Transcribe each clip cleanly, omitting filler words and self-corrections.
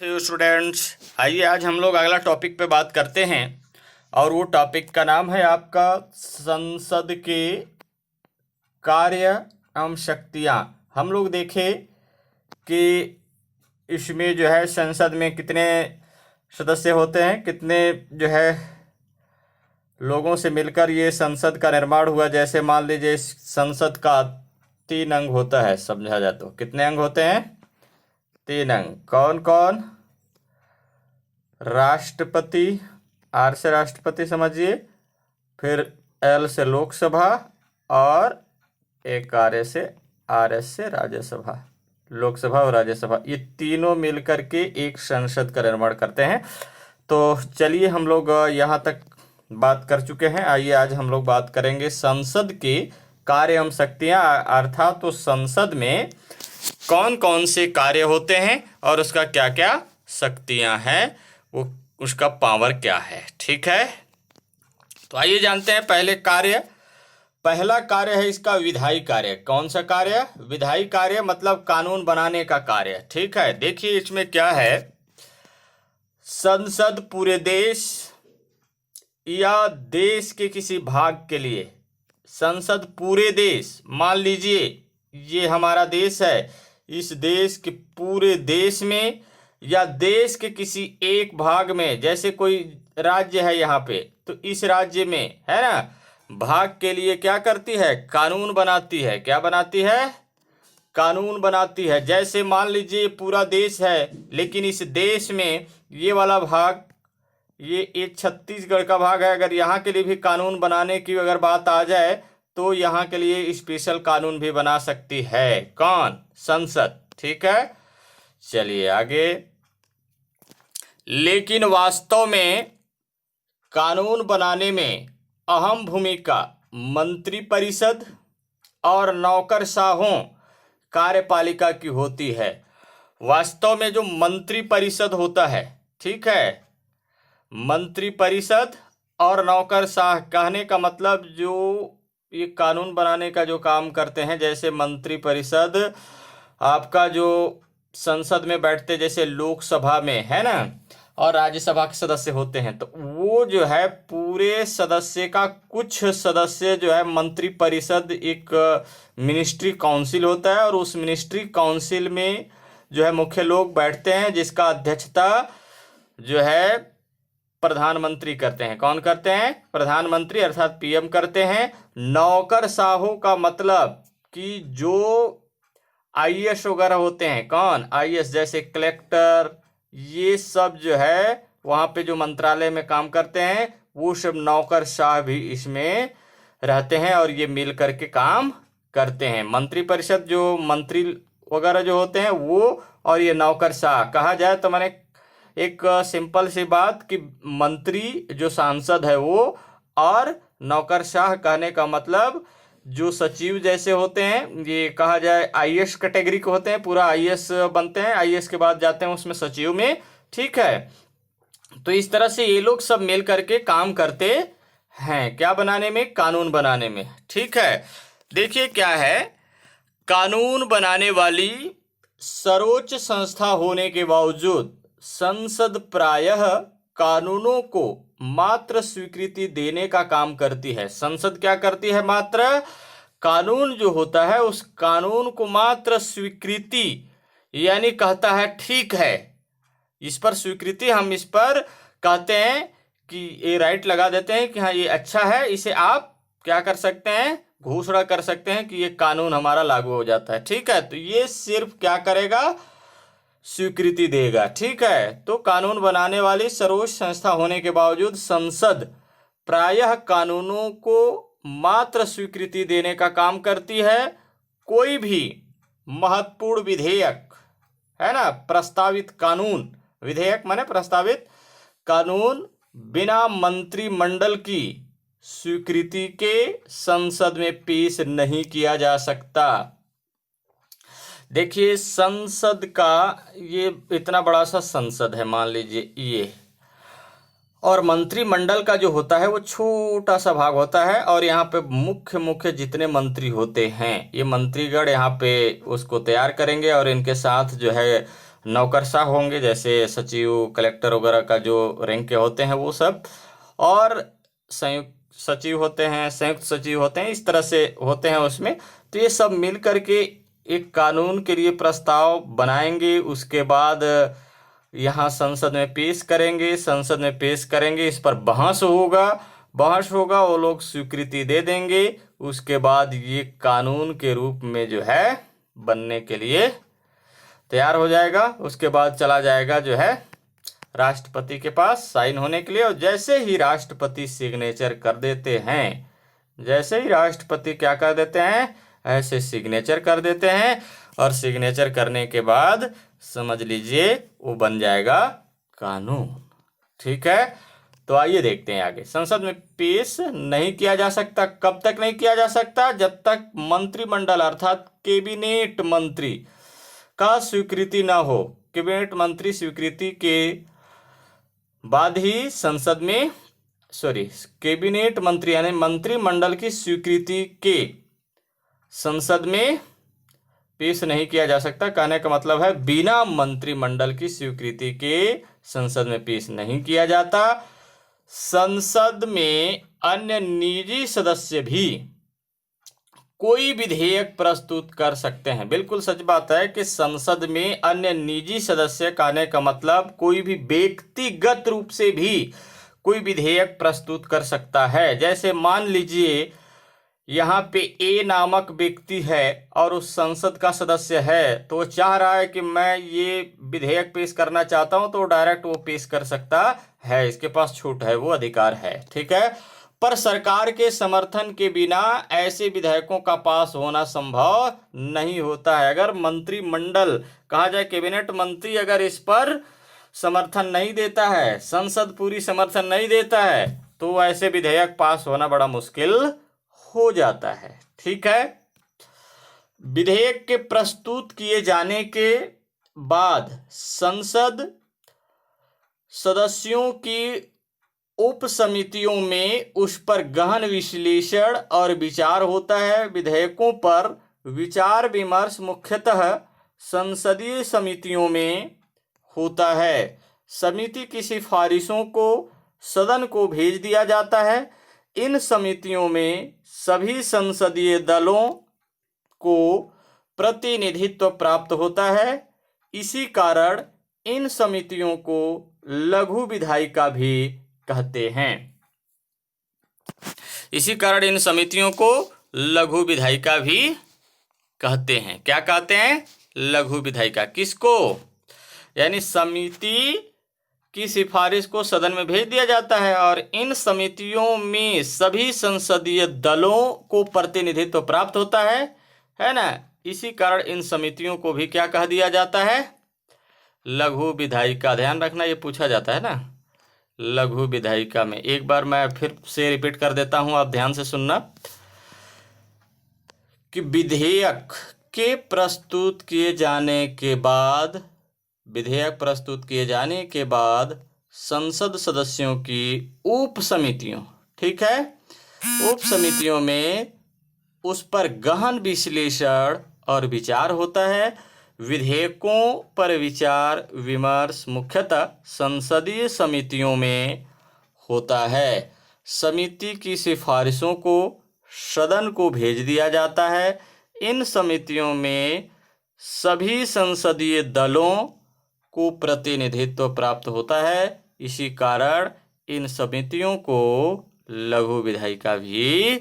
Hello students, आइए आज हम लोग अगला टॉपिक पे बात करते हैं और वो टॉपिक का नाम है आपका संसद के कार्य एवं शक्तियाँ। हम लोग देखें कि इसमें जो है संसद में कितने सदस्य होते हैं, कितने जो है लोगों से मिलकर ये संसद का निर्माण हुआ। जैसे मान लीजिए संसद का 3 अंग होता है, समझा जाए तो कितने अंग होते हैं? 3 अंग। कौन कौन? राष्ट्रपति, आर से राष्ट्रपति समझिए, फिर एल से लोकसभा और एक आर एस से राज्यसभा। लोकसभा और राज्यसभा ये तीनों मिलकर के एक संसद का निर्माण करते हैं। तो चलिए हम लोग यहाँ तक बात कर चुके हैं। आइए आज हम लोग बात करेंगे संसद के कार्य एवं शक्तियाँ, अर्थात तो संसद में कौन कौन से कार्य होते हैं और उसका क्या क्या शक्तियाँ हैं, वो उसका पावर क्या है। ठीक है, तो आइए जानते हैं पहला कार्य है इसका विधायी कार्य। कौन सा कार्य? विधायी कार्य, मतलब कानून बनाने का कार्य। ठीक है, देखिए इसमें क्या है। संसद पूरे देश या देश के किसी भाग के लिए, संसद पूरे देश, मान लीजिए ये हमारा देश है, इस देश के पूरे देश में या देश के किसी एक भाग में, जैसे कोई राज्य है यहाँ पे, तो इस राज्य में है ना, भाग के लिए क्या करती है? कानून बनाती है। क्या बनाती है? कानून बनाती है। जैसे मान लीजिए पूरा देश है, लेकिन इस देश में ये वाला भाग, ये एक छत्तीसगढ़ का भाग है, अगर यहाँ के लिए भी कानून बनाने की अगर बात आ जाए तो यहाँ के लिए स्पेशल कानून भी बना सकती है। कौन? संसद। ठीक है, चलिए आगे। लेकिन वास्तव में कानून बनाने में अहम भूमिका मंत्रिपरिषद और नौकरशाहों कार्यपालिका की होती है। वास्तव में जो मंत्रिपरिषद होता है, ठीक है, मंत्रिपरिषद और नौकरशाह, कहने का मतलब जो ये कानून बनाने का जो काम करते हैं, जैसे मंत्रिपरिषद आपका जो संसद में बैठते, जैसे लोकसभा में है ना, और राज्यसभा के सदस्य होते हैं, तो वो जो है पूरे सदस्य का कुछ सदस्य जो है मंत्रिपरिषद, एक मिनिस्ट्री काउंसिल होता है, और उस मिनिस्ट्री काउंसिल में जो है मुख्य लोग बैठते हैं, जिसका अध्यक्षता जो है प्रधानमंत्री करते हैं। कौन करते हैं? प्रधानमंत्री अर्थात पीएम करते हैं। नौकरशाहों का मतलब कि जो आईएएस वगैरह होते हैं, कौन? आईएएस, जैसे कलेक्टर, ये सब जो है वहाँ पे जो मंत्रालय में काम करते हैं, वो सब नौकरशाह भी इसमें रहते हैं और ये मिल करके काम करते हैं। मंत्रिपरिषद जो मंत्री वगैरह जो होते हैं वो, और ये नौकरशाह। कहा जाए तो मैंने एक सिंपल सी बात कि मंत्री जो सांसद है वो, और नौकरशाह कहने का मतलब जो सचिव जैसे होते हैं, ये कहा जाए आईएएस कैटेगरी के होते हैं, पूरा आईएएस बनते हैं, आईएएस के बाद जाते हैं उसमें सचिव में। ठीक है, तो इस तरह से ये लोग सब मिल करके काम करते हैं। क्या बनाने में? कानून बनाने में। ठीक है, देखिए क्या है, कानून बनाने वाली सर्वोच्च संस्था होने के बावजूद संसद प्रायः कानूनों को मात्र स्वीकृति देने का काम करती है। संसद क्या करती है? मात्र कानून जो होता है उस कानून को मात्र स्वीकृति, यानी कहता है ठीक है, इस पर स्वीकृति, हम इस पर कहते हैं कि ये राइट लगा देते हैं कि हाँ ये अच्छा है, इसे आप क्या कर सकते हैं? घोषणा कर सकते हैं कि ये कानून हमारा लागू हो जाता है। ठीक है, तो ये सिर्फ क्या करेगा? स्वीकृति देगा। ठीक है, तो कानून बनाने वाली सर्वोच्च संस्था होने के बावजूद संसद प्रायः कानूनों को मात्र स्वीकृति देने का काम करती है। कोई भी महत्वपूर्ण विधेयक है ना, प्रस्तावित कानून, विधेयक माने प्रस्तावित कानून, बिना मंत्रिमंडल की स्वीकृति के संसद में पेश नहीं किया जा सकता। देखिए संसद का ये इतना बड़ा सा संसद है, मान लीजिए ये, और मंत्रिमंडल का जो होता है वो छोटा सा भाग होता है, और यहाँ पे मुख्य जितने मंत्री होते हैं, ये मंत्रीगण यहाँ पे उसको तैयार करेंगे और इनके साथ जो है नौकरशाह होंगे, जैसे सचिव कलेक्टर वगैरह का जो रैंक के होते हैं वो सब, और संयुक्त सचिव होते हैं, संयुक्त सचिव होते हैं, इस तरह से होते हैं उसमें। तो ये सब मिल करके एक कानून के लिए प्रस्ताव बनाएंगे, उसके बाद यहाँ संसद में पेश करेंगे, संसद में पेश करेंगे, इस पर बहस होगा, वो लोग स्वीकृति दे देंगे। उसके बाद ये कानून के रूप में जो है बनने के लिए तैयार हो जाएगा। उसके बाद चला जाएगा जो है राष्ट्रपति के पास साइन होने के लिए, और जैसे ही राष्ट्रपति सिग्नेचर कर देते हैं, जैसे ही राष्ट्रपति क्या कर देते हैं, ऐसे सिग्नेचर कर देते हैं, और सिग्नेचर करने के बाद समझ लीजिए वो बन जाएगा कानून। ठीक है, तो आइए देखते हैं आगे। संसद में पेश नहीं किया जा सकता, कब तक नहीं किया जा सकता? जब तक मंत्रिमंडल अर्थात कैबिनेट मंत्री का स्वीकृति ना हो। कैबिनेट मंत्री स्वीकृति के बाद ही संसद में, कैबिनेट मंत्री यानी मंत्रिमंडल की स्वीकृति के संसद में पेश नहीं किया जा सकता। कहने का मतलब है बिना मंत्रिमंडल की स्वीकृति के संसद में पेश नहीं किया जाता। संसद में अन्य निजी सदस्य भी कोई विधेयक प्रस्तुत कर सकते हैं। बिल्कुल सच बात है कि संसद में अन्य निजी सदस्य, कहने का मतलब कोई भी व्यक्तिगत रूप से भी कोई विधेयक प्रस्तुत कर सकता है। जैसे मान लीजिए यहाँ पे ए नामक व्यक्ति है और उस संसद का सदस्य है, तो वो चाह रहा है कि मैं ये विधेयक पेश करना चाहता हूं, तो डायरेक्ट वो पेश कर सकता है, इसके पास छूट है, वो अधिकार है। ठीक है, पर सरकार के समर्थन के बिना ऐसे विधेयकों का पास होना संभव नहीं होता है। अगर मंत्रिमंडल, कहा जाए कैबिनेट मंत्री, अगर इस पर समर्थन नहीं देता है, संसद पूरी समर्थन नहीं देता है, तो ऐसे विधेयक पास होना बड़ा मुश्किल हो जाता है। ठीक है, विधेयक के प्रस्तुत किए जाने के बाद संसद सदस्यों की उप समितियों में उस पर गहन विश्लेषण और विचार होता है। विधेयकों पर विचार विमर्श मुख्यतः संसदीय समितियों में होता है। समिति की सिफारिशों को सदन को भेज दिया जाता है। इन समितियों में सभी संसदीय दलों को प्रतिनिधित्व प्राप्त होता है। इसी कारण इन समितियों को लघु विधायिका भी कहते हैं। इसी कारण इन समितियों को लघु विधायिका भी कहते हैं। क्या कहते हैं? लघु विधायिका। किसको? यानी समिति की सिफारिश को सदन में भेज दिया जाता है और इन समितियों में सभी संसदीय दलों को प्रतिनिधित्व प्राप्त होता है ना। इसी कारण इन समितियों को भी क्या कह दिया जाता है? लघु विधायिका। ध्यान रखना, ये पूछा जाता है ना, लघु विधायिका में। एक बार मैं फिर से रिपीट कर देता हूं, आप ध्यान से सुनना कि विधेयक के प्रस्तुत किए जाने के बाद, विधेयक प्रस्तुत किए जाने के बाद संसद सदस्यों की उप समितियों, ठीक है, उप समितियों में उस पर गहन विश्लेषण और विचार होता है। विधेयकों पर विचार विमर्श मुख्यतः संसदीय समितियों में होता है। समिति की सिफारिशों को सदन को भेज दिया जाता है। इन समितियों में सभी संसदीय दलों को प्रतिनिधित्व प्राप्त होता है। इसी कारण इन समितियों को लघु विधायिका भी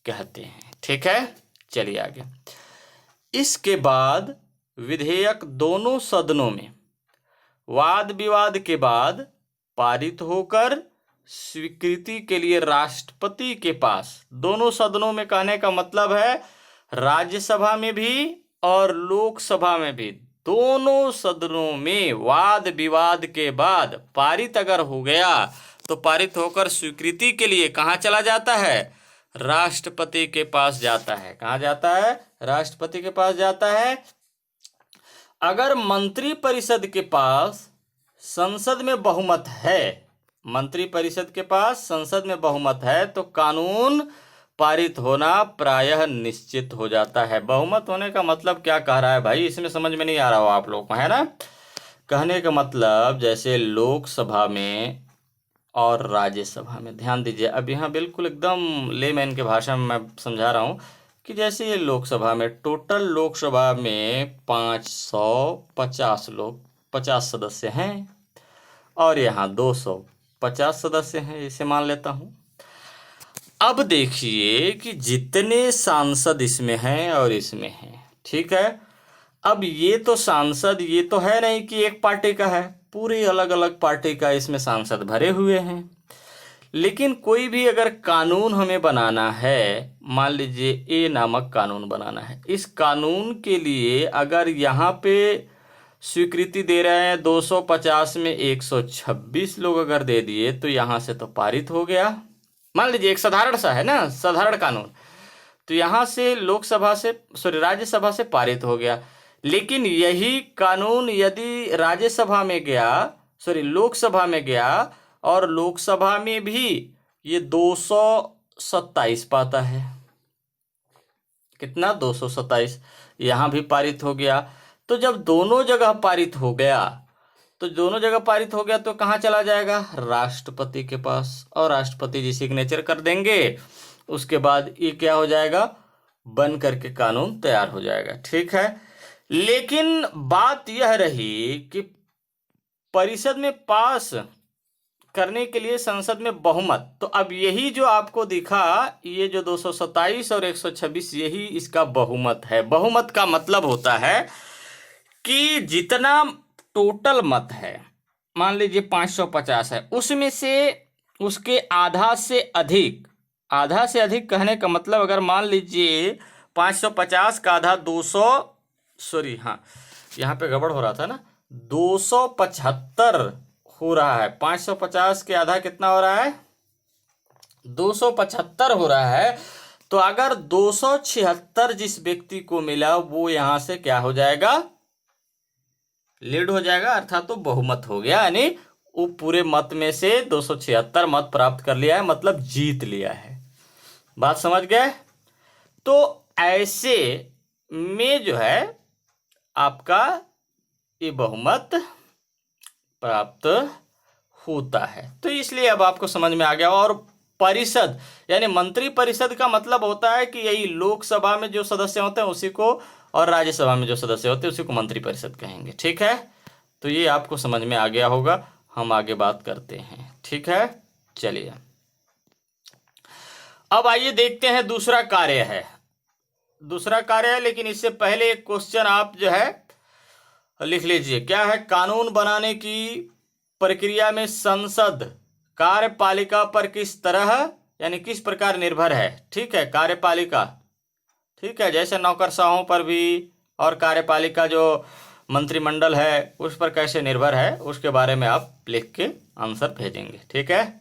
कहते हैं। ठीक है, चलिए आगे। इसके बाद विधेयक दोनों सदनों में वाद विवाद के बाद पारित होकर स्वीकृति के लिए राष्ट्रपति के पास, दोनों सदनों में कहने का मतलब है राज्यसभा में भी और लोकसभा में भी, दोनों सदनों में वाद विवाद के बाद पारित अगर हो गया तो पारित होकर स्वीकृति के लिए कहाँ चला जाता है? राष्ट्रपति के पास जाता है। कहाँ जाता है? राष्ट्रपति के पास जाता है। अगर मंत्रिपरिषद के पास संसद में बहुमत है, मंत्रिपरिषद के पास संसद में बहुमत है, तो कानून पारित होना प्रायः निश्चित हो जाता है। बहुमत होने का मतलब क्या कह रहा है भाई, इसमें समझ में नहीं आ रहा हो आप लोग को, है ना। कहने का मतलब जैसे लोकसभा में और राज्यसभा में, ध्यान दीजिए अब यहाँ बिल्कुल एकदम लेमैन के भाषा में मैं समझा रहा हूँ कि जैसे ये लोकसभा में, टोटल लोकसभा में 550 लोग, 50 सदस्य हैं, और यहाँ 250 सदस्य हैं, इसे मान लेता हूँ। अब देखिए कि जितने सांसद इसमें हैं और इसमें हैं, ठीक है। अब ये तो सांसद, ये तो है नहीं कि एक पार्टी का है, पूरे अलग अलग पार्टी का इसमें सांसद भरे हुए हैं। लेकिन कोई भी अगर कानून हमें बनाना है, मान लीजिए ए नामक कानून बनाना है, इस कानून के लिए अगर यहाँ पे स्वीकृति दे रहे हैं 250 में 126 लोग अगर दे दिए तो यहाँ से तो पारित हो गया। मान लीजिए एक साधारण सा है ना, साधारण कानून, तो यहाँ से लोकसभा से, सॉरी, राज्यसभा से पारित हो गया। लेकिन यही कानून यदि राज्यसभा में गया, सॉरी, लोकसभा में गया, और लोकसभा में भी ये 227 पाता है, कितना, 227, यहाँ भी पारित हो गया। तो जब दोनों जगह पारित हो गया, तो दोनों जगह पारित हो गया तो कहाँ चला जाएगा, राष्ट्रपति के पास, और राष्ट्रपति जी सिग्नेचर कर देंगे। उसके बाद ये क्या हो जाएगा, बन करके कानून तैयार हो जाएगा, ठीक है। लेकिन बात यह रही कि परिषद में पास करने के लिए संसद में बहुमत, तो अब यही जो आपको दिखा, ये जो 227 और 126, यही इसका बहुमत है। बहुमत का मतलब होता है कि जितना टोटल मत है, मान लीजिए 550 है, उसमें से उसके आधा से अधिक, आधा से अधिक कहने का मतलब अगर मान लीजिए 550 का आधा 200, सॉरी, हाँ यहाँ पे गड़बड़ हो रहा था ना, 275 हो रहा है। 550 के आधा कितना हो रहा है, 275 हो रहा है। तो अगर 276 जिस व्यक्ति को मिला वो यहां से क्या हो जाएगा, लीड हो जाएगा, अर्थात तो बहुमत हो गया, यानी वो पूरे मत में से 276 मत प्राप्त कर लिया है, मतलब जीत लिया है। बात समझ गए। तो ऐसे में जो है आपका ये बहुमत प्राप्त होता है। तो इसलिए अब आपको समझ में आ गया। और परिषद यानी मंत्री परिषद का मतलब होता है कि यही लोकसभा में जो सदस्य होते हैं उसी को, और राज्यसभा में जो सदस्य होते हैं उसी को मंत्री परिषद कहेंगे, ठीक है। तो ये आपको समझ में आ गया होगा। हम आगे बात करते हैं, ठीक है। चलिए अब आइए देखते हैं दूसरा कार्य है, दूसरा कार्य है। लेकिन इससे पहले एक क्वेश्चन आप जो है लिख लीजिए। क्या है, कानून बनाने की प्रक्रिया में संसद कार्यपालिका पर किस तरह यानी किस प्रकार निर्भर है, ठीक है। कार्यपालिका, ठीक है, जैसे नौकरशाहों पर भी, और कार्यपालिका जो मंत्रिमंडल है उस पर कैसे निर्भर है, उसके बारे में आप लिख के आंसर भेजेंगे, ठीक है।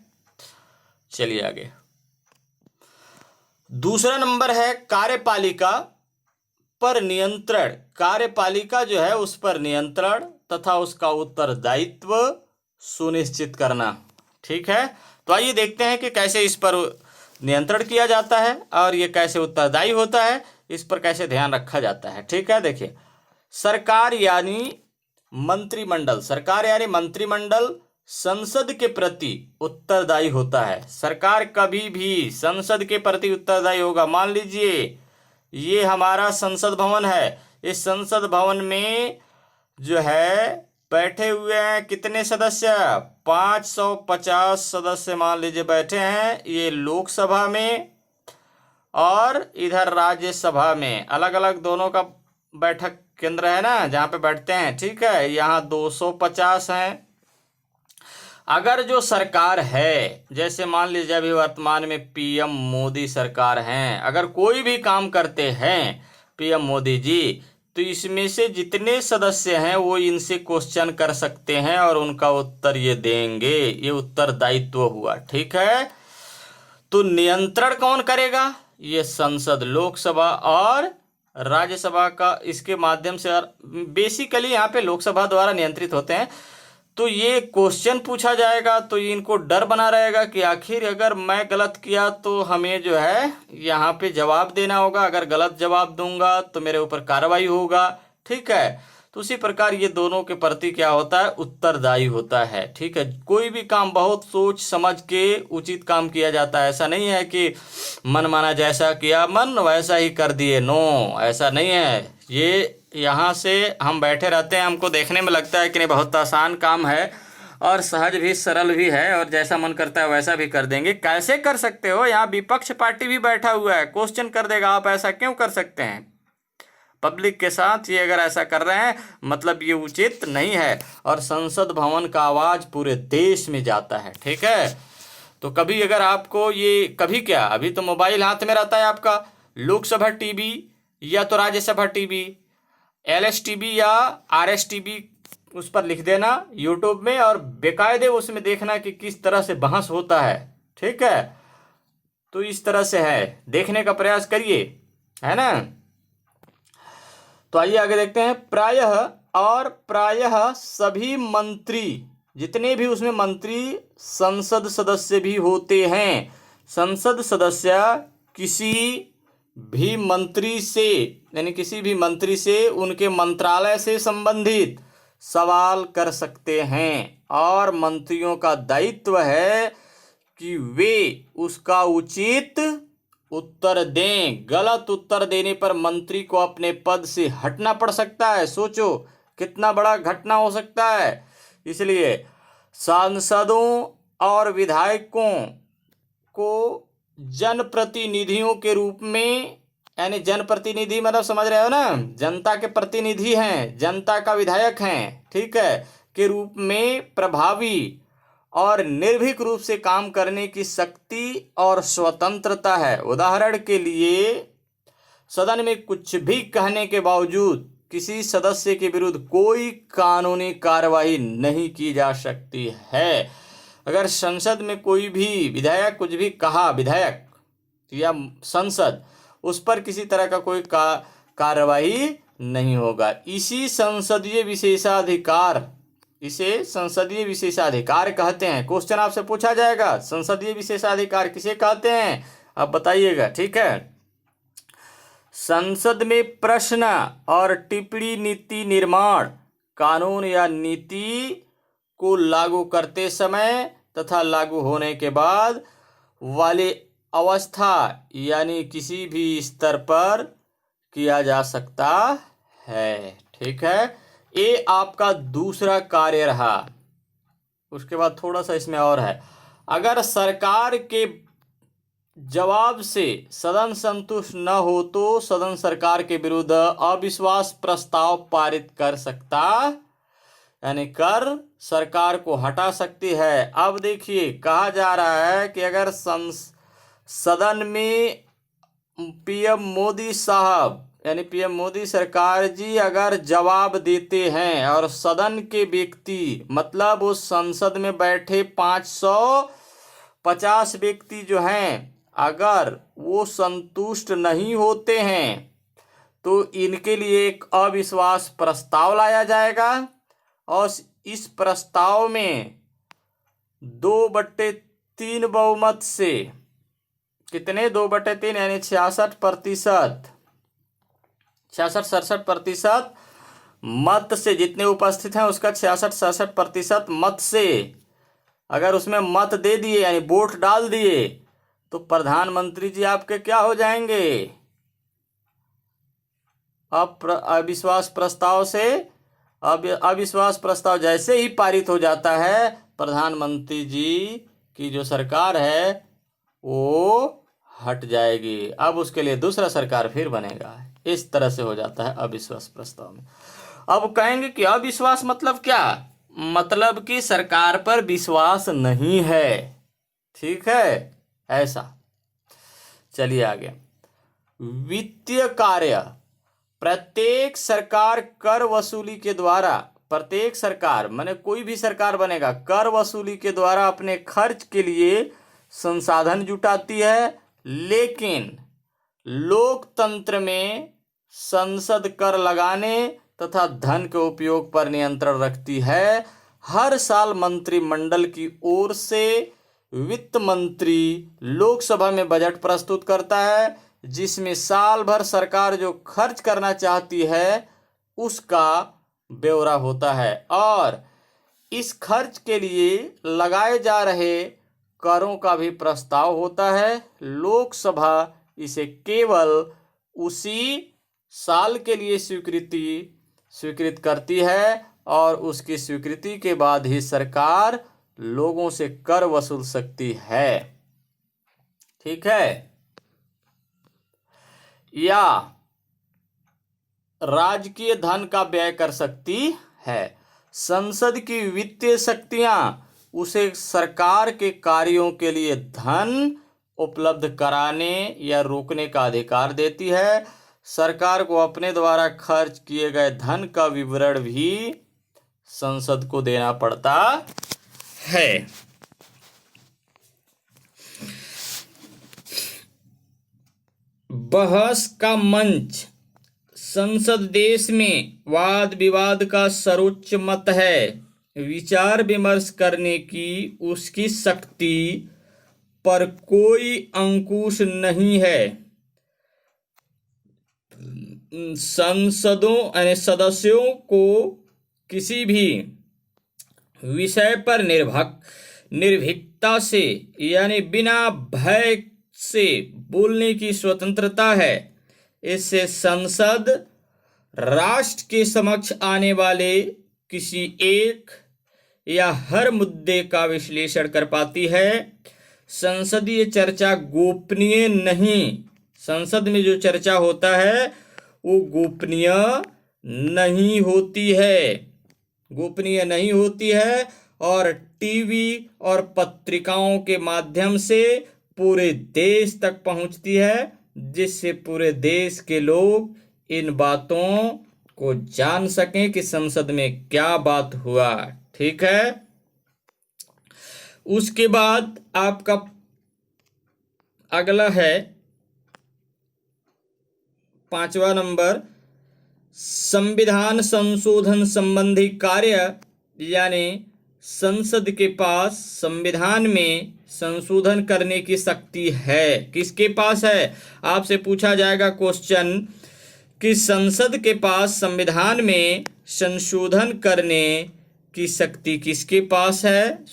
चलिए आगे। दूसरा नंबर है कार्यपालिका पर नियंत्रण। कार्यपालिका जो है उस पर नियंत्रण तथा उसका उत्तरदायित्व सुनिश्चित करना, ठीक है। तो आइए देखते हैं कि कैसे इस पर नियंत्रण किया जाता है और ये कैसे उत्तरदायी होता है, इस पर कैसे ध्यान रखा जाता है, ठीक है। देखिए, सरकार यानी मंत्रिमंडल, सरकार यानी मंत्रिमंडल संसद के प्रति उत्तरदायी होता है। सरकार कभी भी संसद के प्रति उत्तरदायी होगा। मान लीजिए ये हमारा संसद भवन है, इस संसद भवन में जो है बैठे हुए हैं कितने सदस्य, 550 सदस्य मान लीजिए बैठे हैं, ये लोकसभा में और इधर राज्यसभा में, अलग अलग दोनों का बैठक केंद्र है ना जहाँ पे बैठते हैं, ठीक है। यहाँ 250 हैं। अगर जो सरकार है, जैसे मान लीजिए अभी वर्तमान में पीएम मोदी सरकार हैं, अगर कोई भी काम करते हैं पीएम मोदी जी, तो इसमें से जितने सदस्य हैं वो इनसे क्वेश्चन कर सकते हैं और उनका उत्तर ये देंगे। ये उत्तरदायित्व हुआ, ठीक है। तो नियंत्रण कौन करेगा, ये संसद, लोकसभा और राज्यसभा का, इसके माध्यम से बेसिकली यहाँ पे लोकसभा द्वारा नियंत्रित होते हैं। तो ये क्वेश्चन पूछा जाएगा तो इनको डर बना रहेगा कि आखिर अगर मैं गलत किया तो हमें जो है यहाँ पे जवाब देना होगा, अगर गलत जवाब दूंगा तो मेरे ऊपर कार्रवाई होगा, ठीक है। तो उसी प्रकार ये दोनों के प्रति क्या होता है, उत्तरदायी होता है। ठीक है, कोई भी काम बहुत सोच समझ के उचित काम किया जाता है। ऐसा नहीं है कि मन माना जैसा किया मन वैसा ही कर दिए, नो, ऐसा नहीं है। ये यहाँ से हम बैठे रहते हैं, हमको देखने में लगता है कि नहीं बहुत आसान काम है और सहज भी सरल भी है और जैसा मन करता है वैसा भी कर देंगे। कैसे कर सकते हो? यहाँ विपक्ष पार्टी भी बैठा हुआ है, क्वेश्चन कर देगा आप ऐसा क्यों कर सकते हैं पब्लिक के साथ। ये अगर ऐसा कर रहे हैं मतलब ये उचित नहीं है। और संसद भवन का आवाज पूरे देश में जाता है। ठीक है, तो कभी अगर आपको ये कभी क्या, अभी तो मोबाइल हाथ में रहता है आपका, लोकसभा टीवी या तो राज्यसभा टीवी, LS टीवी या RS टीवी, उस पर लिख देना यूट्यूब में और बेकायदे उसमें देखना कि किस तरह से बहस होता है। ठीक है, तो इस तरह से है, देखने का प्रयास करिए, है ना। तो आइए आगे देखते हैं। प्रायः सभी मंत्री, जितने भी उसमें मंत्री संसद सदस्य भी होते हैं, संसद सदस्य किसी भी मंत्री से यानी किसी भी मंत्री से उनके मंत्रालय से संबंधित सवाल कर सकते हैं और मंत्रियों का दायित्व है कि वे उसका उचित उत्तर दें। गलत उत्तर देने पर मंत्री को अपने पद से हटना पड़ सकता है। सोचो कितना बड़ा घटना हो सकता है। इसलिए सांसदों और विधायकों को जनप्रतिनिधियों के रूप में, यानी जनप्रतिनिधि मतलब समझ रहे हो ना, जनता के प्रतिनिधि हैं, जनता का विधायक हैं, ठीक है, के रूप में प्रभावी और निर्भीक रूप से काम करने की शक्ति और स्वतंत्रता है। उदाहरण के लिए सदन में कुछ भी कहने के बावजूद किसी सदस्य के विरुद्ध कोई कानूनी कार्रवाई नहीं की जा सकती है। अगर संसद में कोई भी विधायक कुछ भी कहा, विधायक या संसद, उस पर किसी तरह का कोई कार्रवाई नहीं होगा। इसे संसदीय विशेषाधिकार कहते हैं। क्वेश्चन आपसे पूछा जाएगा, संसदीय विशेषाधिकार किसे कहते हैं, आप बताइएगा। ठीक है, संसद में प्रश्न और टिप्पणी नीति निर्माण, कानून या नीति को लागू करते समय तथा लागू होने के बाद वाले अवस्था यानी किसी भी स्तर पर किया जा सकता है। ठीक है, ये आपका दूसरा कार्य रहा। उसके बाद थोड़ा सा इसमें और है, अगर सरकार के जवाब से सदन संतुष्ट न हो तो सदन सरकार के विरुद्ध अविश्वास प्रस्ताव पारित कर सकता, यानी कर सरकार को हटा सकती है। अब देखिए कहा जा रहा है कि अगर सदन में PM मोदी साहब यानी PM मोदी सरकार जी अगर जवाब देते हैं और सदन के व्यक्ति मतलब उस संसद में बैठे 550 व्यक्ति जो हैं अगर वो संतुष्ट नहीं होते हैं तो इनके लिए एक अविश्वास प्रस्ताव लाया जाएगा और इस प्रस्ताव में 2/3 बहुमत से, कितने 2/3 यानी 66-67% मत से, जितने उपस्थित हैं उसका 66-67% मत से अगर उसमें मत दे दिए यानी वोट डाल दिए तो प्रधानमंत्री जी आपके क्या हो जाएंगे, अविश्वास प्रस्ताव जैसे ही पारित हो जाता है प्रधानमंत्री जी की जो सरकार है वो हट जाएगी। अब उसके लिए दूसरा सरकार फिर बनेगा। इस तरह से हो जाता है अविश्वास प्रस्ताव में। अब कहेंगे कि अविश्वास मतलब क्या, मतलब कि सरकार पर विश्वास नहीं है। ठीक है, ऐसा। चलिए आगे, वित्तीय कार्य, प्रत्येक सरकार कर वसूली के द्वारा, प्रत्येक सरकार माने कोई भी सरकार बनेगा कर वसूली के द्वारा अपने खर्च के लिए संसाधन जुटाती है, लेकिन लोकतंत्र में संसद कर लगाने तथा धन के उपयोग पर नियंत्रण रखती है। हर साल मंत्रिमंडल की ओर से वित्त मंत्री लोकसभा में बजट प्रस्तुत करता है जिसमें साल भर सरकार जो खर्च करना चाहती है उसका ब्यौरा होता है और इस खर्च के लिए लगाए जा रहे करों का भी प्रस्ताव होता है। लोकसभा इसे केवल उसी साल के लिए स्वीकृत करती है और उसकी स्वीकृति के बाद ही सरकार लोगों से कर वसूल सकती है। ठीक है। या राजकीय धन का व्यय कर सकती है। संसद की वित्तीय शक्तियां उसे सरकार के कार्यों के लिए धन उपलब्ध कराने या रोकने का अधिकार देती है। सरकार को अपने द्वारा खर्च किए गए धन का विवरण भी संसद को देना पड़ता है। बहस का मंच। संसद देश में वाद विवाद का सर्वोच्च मत है। विचार विमर्श करने की उसकी शक्ति पर कोई अंकुश नहीं है। सदस्यों को किसी भी विषय पर निर्भीकता से यानी बिना भय से बोलने की स्वतंत्रता है। इससे संसद राष्ट्र के समक्ष आने वाले किसी एक या हर मुद्दे का विश्लेषण कर पाती है। संसदीय चर्चा गोपनीय नहीं, संसद में जो चर्चा होता है वो गोपनीय नहीं होती है और टीवी और पत्रिकाओं के माध्यम से पूरे देश तक पहुंचती है, जिससे पूरे देश के लोग इन बातों को जान सकें कि संसद में क्या बात हुआ। ठीक है। उसके बाद आपका अगला है 5वां नंबर, संविधान संशोधन संबंधी कार्य। यानी संसद के पास संविधान में संशोधन करने की शक्ति है। किसके पास है? आपसे पूछा जाएगा क्वेश्चन कि संसद के पास संविधान में संशोधन करने की शक्ति किसके पास है?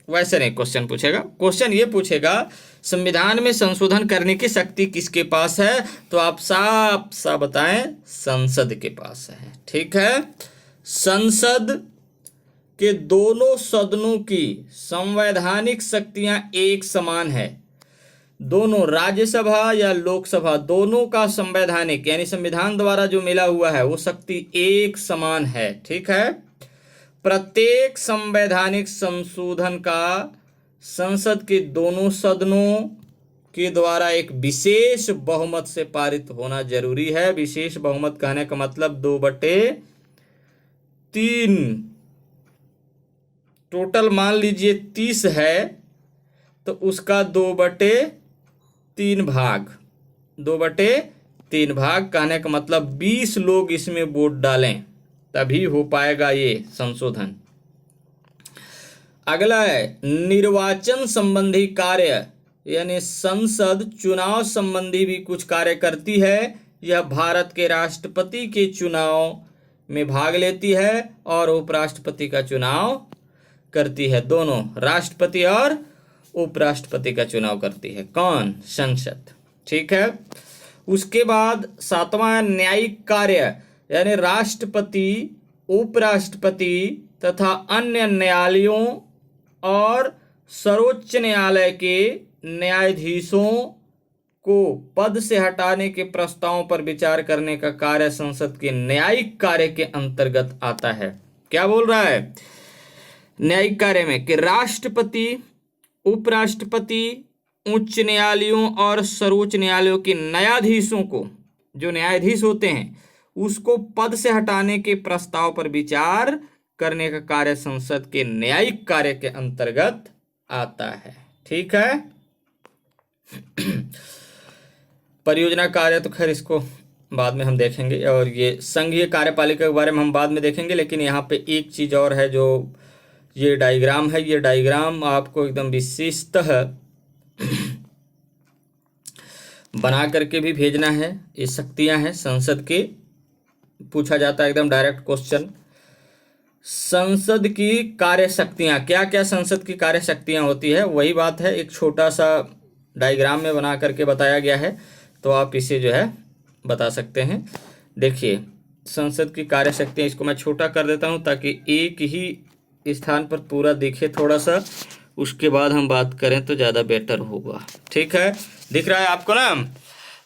वैसे नहीं क्वेश्चन पूछेगा। क्वेश्चन ये पूछेगा संविधान में संशोधन करने की शक्ति किसके पास है, तो आप साफ साफ बताएं संसद के पास है। ठीक है। संसद के दोनों सदनों की संवैधानिक शक्तियां एक समान है। दोनों राज्यसभा या लोकसभा दोनों का संवैधानिक यानी संविधान द्वारा जो मिला हुआ है वो शक्ति एक समान है। ठीक है। प्रत्येक संवैधानिक संशोधन का संसद के दोनों सदनों के द्वारा एक विशेष बहुमत से पारित होना जरूरी है। विशेष बहुमत कहने का मतलब 2/3। टोटल मान लीजिए 30 है तो उसका 2/3 भाग। 2/3 भाग कहने का मतलब 20 लोग इसमें वोट डालें तभी हो पाएगा ये संशोधन। अगला है निर्वाचन संबंधी कार्य। यानी संसद चुनाव संबंधी भी कुछ कार्य करती है। यह भारत के राष्ट्रपति के चुनाव में भाग लेती है और उपराष्ट्रपति का चुनाव करती है। दोनों राष्ट्रपति और उपराष्ट्रपति का चुनाव करती है। कौन? संसद। ठीक है। उसके बाद 7वां न्यायिक कार्य। यानी राष्ट्रपति, उपराष्ट्रपति तथा अन्य न्यायालयों और सर्वोच्च न्यायालय के न्यायाधीशों को पद से हटाने के प्रस्तावों पर विचार करने का कार्य संसद के न्यायिक कार्य के अंतर्गत आता है। क्या बोल रहा है न्यायिक कार्य में? कि राष्ट्रपति, उपराष्ट्रपति, उच्च न्यायालयों और सर्वोच्च न्यायालयों के न्यायाधीशों को, जो न्यायाधीश होते हैं, उसको पद से हटाने के प्रस्ताव पर विचार करने का कार्य संसद के न्यायिक कार्य के अंतर्गत आता है। ठीक है। परियोजना कार्य तो खैर इसको बाद में हम देखेंगे और ये संघीय कार्यपालिका के बारे में हम बाद में देखेंगे। लेकिन यहाँ पे एक चीज और है, जो ये डायग्राम है, ये डायग्राम आपको एकदम विशिष्टतः बना करके भी भेजना है। ये शक्तियां हैं संसद के पूछा जाता है, एकदम डायरेक्ट क्वेश्चन। संसद की कार्य शक्तियां, क्या क्या संसद की कार्य शक्तियां होती है, वही बात है, एक छोटा सा डायग्राम में बना करके बताया गया है, तो आप इसे जो है बता सकते हैं। देखिए संसद की कार्य शक्तियां, इसको मैं छोटा कर देता हूं ताकि एक ही स्थान पर पूरा दिखे थोड़ा सा, उसके बाद हम बात करें तो ज़्यादा बेटर होगा। ठीक है, दिख रहा है आपको ना,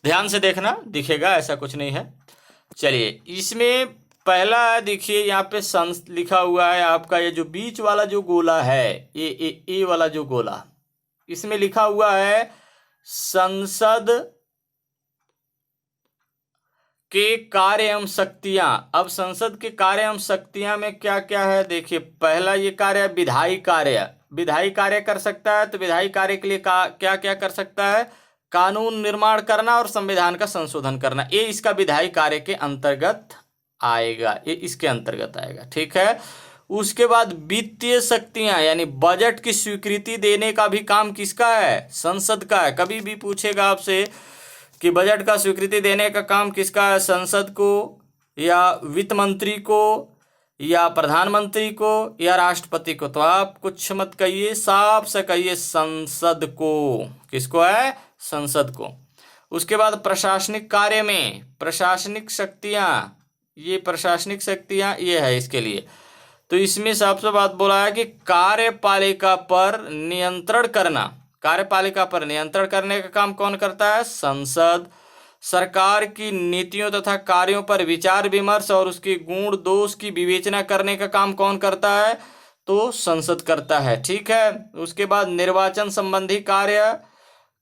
ध्यान से देखना, दिखेगा, ऐसा कुछ नहीं है। चलिए इसमें पहला देखिए, यहाँ पे लिखा हुआ है आपका, ये जो बीच वाला जो गोला है, ए वाला जो गोला, इसमें लिखा हुआ है संसद के कार्य एवं शक्तियां। अब संसद के कार्य एवं शक्तियां में क्या क्या है, देखिए पहला ये कार्य विधायी कार्य, विधायी कार्य कर सकता है, तो विधायी कार्य के लिए क्या क्या कर सकता है, कानून निर्माण करना और संविधान का संशोधन करना, ये इसका विधायी कार्य के अंतर्गत आएगा, ये इसके अंतर्गत आएगा। ठीक है, उसके बाद वित्तीय शक्तियां, यानी बजट की स्वीकृति देने का भी काम किसका है, संसद का है। कभी भी पूछेगा आपसे कि बजट का स्वीकृति देने का काम किसका है, संसद को या वित्त मंत्री को या प्रधानमंत्री को या राष्ट्रपति को, तो आप कुछ मत कहिए, साफ से कहिए संसद को। किसको है, संसद को। उसके बाद प्रशासनिक कार्य में प्रशासनिक शक्तियां, ये प्रशासनिक शक्तियां ये है इसके लिए, तो इसमें सबसे बात बोला है कि कार्यपालिका पर नियंत्रण करना, कार्यपालिका पर नियंत्रण करने का काम कौन करता है, संसद। सरकार की नीतियों तथा कार्यों पर विचार विमर्श और उसके गुण दोष की विवेचना करने का काम कौन करता है, तो संसद करता है। ठीक है, उसके बाद निर्वाचन संबंधी कार्य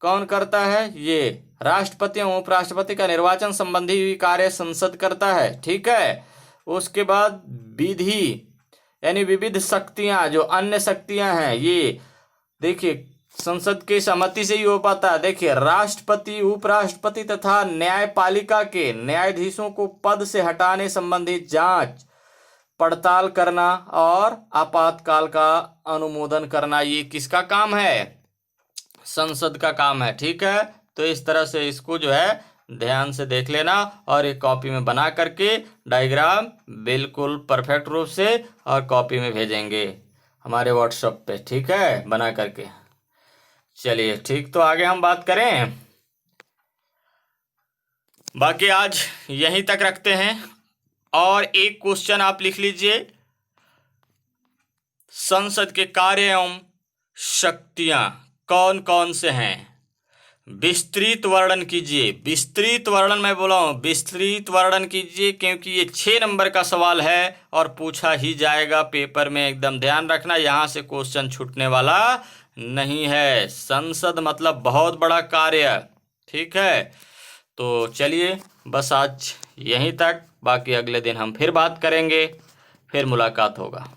कौन करता है, ये राष्ट्रपति एवं उपराष्ट्रपति का निर्वाचन संबंधी कार्य संसद करता है। ठीक है, उसके बाद विधि यानी विविध शक्तियां, जो अन्य शक्तियां हैं, ये देखिए संसद की सहमति से ही हो पाता है। देखिए राष्ट्रपति, उपराष्ट्रपति तथा न्यायपालिका के न्यायाधीशों को पद से हटाने संबंधी जांच पड़ताल करना और आपातकाल का अनुमोदन करना, ये किसका काम है, संसद का काम है। ठीक है, तो इस तरह से इसको जो है ध्यान से देख लेना और एक कॉपी में बना करके डायग्राम बिल्कुल परफेक्ट रूप से और कॉपी में भेजेंगे हमारे व्हाट्सएप पे। ठीक है, बना करके। चलिए ठीक, तो आगे हम बात करें, बाकी आज यहीं तक रखते हैं। और एक क्वेश्चन आप लिख लीजिए, संसद के कार्य एवं शक्तियां कौन कौन से हैं, विस्तृत वर्णन कीजिए। विस्तृत वर्णन मैं बोला हूं, विस्तृत वर्णन कीजिए, क्योंकि ये 6 नंबर का सवाल है और पूछा ही जाएगा पेपर में, एकदम ध्यान रखना, यहां से क्वेश्चन छूटने वाला नहीं है। संसद मतलब बहुत बड़ा कार्य। ठीक है, तो चलिए बस आज यहीं तक, बाकी अगले दिन हम फिर बात करेंगे, फिर मुलाकात होगा।